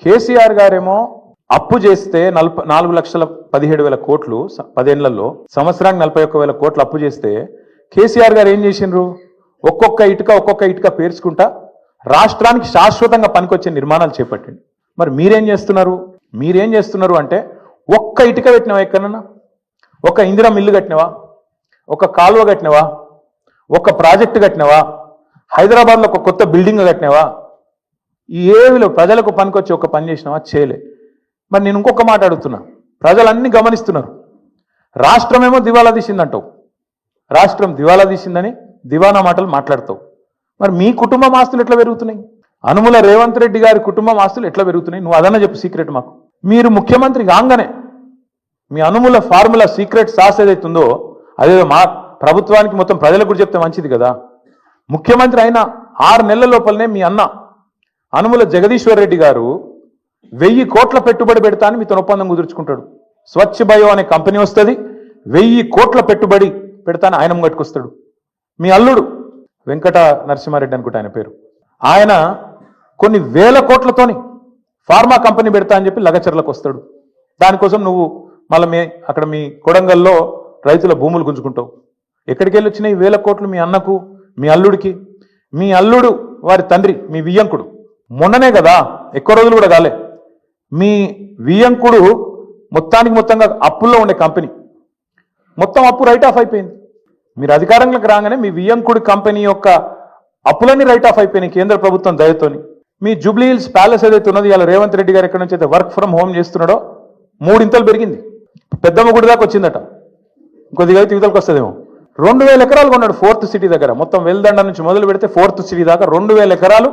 కేసీఆర్ గారేమో అప్పు చేస్తే 4,17,000 కోట్లు 10 ఏళ్లలో, సంవత్సరానికి 41,000 కోట్లు అప్పు చేస్తే కేసీఆర్ గారు ఏం చేసిండ్రు? ఒక్కొక్క ఇటుక పేర్చుకుంటా రాష్ట్రానికి శాశ్వతంగా పనికొచ్చే నిర్మాణాలు చేపట్టింది. మరి మీరేం చేస్తున్నారు అంటే ఒక్క ఇటుక పెట్టినవా? ఎక్కడన్నా ఒక ఇందిరా మిల్లు కట్టినవా? ఒక కాలువ కట్టినవా? ఒక ప్రాజెక్టు కట్టినవా? హైదరాబాద్లో ఒక కొత్త బిల్డింగ్ కట్టినవా? ఏవిలో ప్రజలకు పనికొచ్చి ఒక పని చేసినావా? చేయలే. మరి నేను ఇంకొక మాట అడుగుతున్నా, ప్రజలన్నీ గమనిస్తున్నారు. రాష్ట్రమేమో దివాలా తీసిందంటావు, రాష్ట్రం దివాలా తీసిందని దివానా మాటలు మాట్లాడతావు. మరి మీ కుటుంబం ఆస్తులు ఎట్లా పెరుగుతున్నాయి? అనుముల రేవంత్ రెడ్డి గారి కుటుంబం ఆస్తులు ఎట్లా పెరుగుతున్నాయి? నువ్వు అదన్నా చెప్పు సీక్రెట్ మాకు. మీరు ముఖ్యమంత్రి కాగానే మీ అనుముల ఫార్ములా సీక్రెట్ సాస్ ఏదైతుందో అదే మా ప్రభుత్వానికి మొత్తం ప్రజలకు కూడా చెప్తే మంచిది కదా. ముఖ్యమంత్రి అయిన 6 నెలల లోపలనే మీ అన్న అనుముల జగదీశ్వర్ రెడ్డి గారు 1000 కోట్ల పెట్టుబడి పెడతా అని మీతో ఒప్పందం కుదుర్చుకుంటాడు. స్వచ్ఛ బయో అనే కంపెనీ వస్తుంది, 1000 కోట్ల పెట్టుబడి పెడతాను ఆయన కట్టుకొస్తాడు. మీ అల్లుడు వెంకట నరసింహారెడ్డి అనుకుంటా ఆయన పేరు, ఆయన కొన్ని వేల కోట్లతోని ఫార్మా కంపెనీ పెడతా అని చెప్పి లగచర్లకు వస్తాడు. దానికోసం నువ్వు మళ్ళీ అక్కడ మీ కొడంగల్లో రైతుల భూములు గుంజుకుంటావు. ఎక్కడికి వెళ్ళి వచ్చినాయి 1000 కోట్లు? మీ అన్నకు, మీ అల్లుడికి. మీ అల్లుడు వారి తండ్రి మీ వియ్యంకుడు మొన్ననే కదా, ఎక్కువ రోజులు కూడా కాలే, మీ వియ్యంకుడు మొత్తంగా అప్పుల్లో ఉండే కంపెనీ మొత్తం అప్పు రైట్ ఆఫ్ అయిపోయింది. మీరు అధికారంలోకి రాగానే మీ వియ్యంకుడి కంపెనీ యొక్క అప్పులన్నీ రైట్ ఆఫ్ అయిపోయినాయి కేంద్ర ప్రభుత్వం దయతోని. మీ జూబ్లీ హిల్స్ ప్యాలెస్ ఏదైతే ఉన్నది, ఇలా రేవంత్ రెడ్డి గారు ఎక్కడి నుంచి అయితే వర్క్ ఫ్రమ్ హోమ్ చేస్తున్నాడో 3 ఇంతలు పెరిగింది. పెద్దమ్మ గుడి దాకా వచ్చిందట, కొద్దిగా అయితే యువతలకు వస్తుందేమో. 2,000 ఎకరాలు కొన్నాడు 4th సిటీ దగ్గర. మొత్తం వెల్దండ నుంచి మొదలు పెడితే 4th సిటీ దాకా 2,000 ఎకరాలు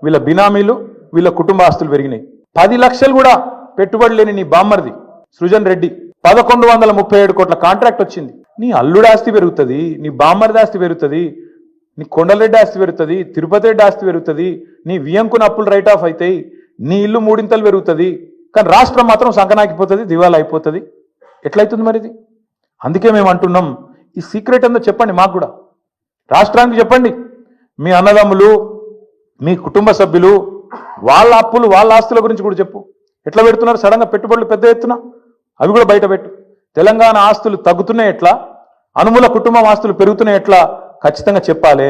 వీళ్ళ బినామీలు, వీళ్ళ కుటుంబ ఆస్తులు పెరిగినాయి. 10 లక్షలు కూడా పెట్టుబడి లేని నీ బామ్మర్ది సృజన్ రెడ్డి 1,137 కోట్ల కాంట్రాక్ట్ వచ్చింది. నీ అల్లుడు ఆస్తి పెరుగుతుంది, నీ బామ్మర్ది ఆస్తి పెరుగుతుంది, నీ కొండలరెడ్డి ఆస్తి పెరుగుతుంది, తిరుపతి రెడ్డి ఆస్తి పెరుగుతుంది, నీ వియంకున అప్పులు రైట్ ఆఫ్ అవుతాయి, నీ ఇల్లు 3 ఇంతలు పెరుగుతుంది. కానీ రాష్ట్రం మాత్రం సంకనాకిపోతుంది, దివాలా అయిపోతుంది. ఎట్లయితుంది మరి ఇది? అందుకే మేము అంటున్నాం, ఈ సీక్రెట్ ఏందో చెప్పండి మాకు కూడా, రాష్ట్రానికి చెప్పండి. మీ అన్నదమ్ములు, మీ కుటుంబ సభ్యులు, వాళ్ళ అప్పులు, వాళ్ళ ఆస్తుల గురించి కూడా చెప్పు. ఎట్లా పెడుతున్నారు సడన్గా పెట్టుబడులు పెద్ద ఎత్తున? అవి కూడా బయట పెట్టు. తెలంగాణ ఆస్తులు తగ్గుతున్నాయి ఎట్లా, అనుముల కుటుంబం ఆస్తులు పెరుగుతున్నాయి ఎట్లా ఖచ్చితంగా చెప్పాలి.